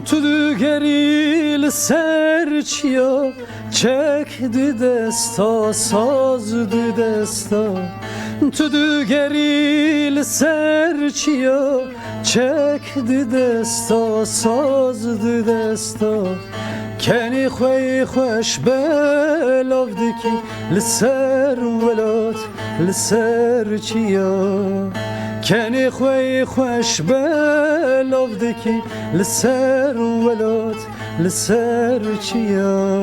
Tu geril serçiya çekdi desta sazdı desta Tu geril serçiya çekdi desta sazdı desta Keni خوی خوش بلاودی کی لسر ولات لسر چیا Keni خوی خوش بلاودی کی لسر ولات لسر چیا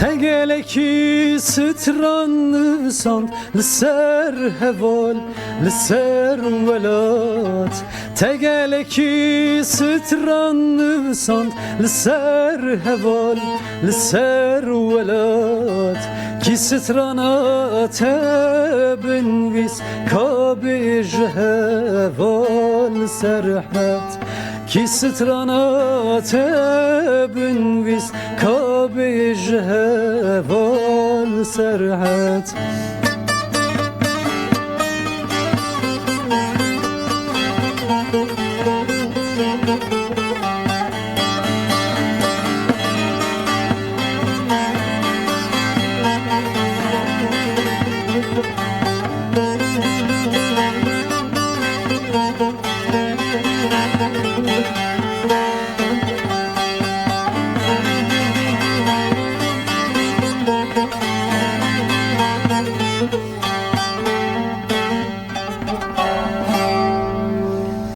Tegeleki stranı sand Lser heval, lser velat Tegeleki stranı sand Lser heval, lser velat Ki strana tebin vis Kabi heval serhat Ki strana tebin vis Kabi heval serhat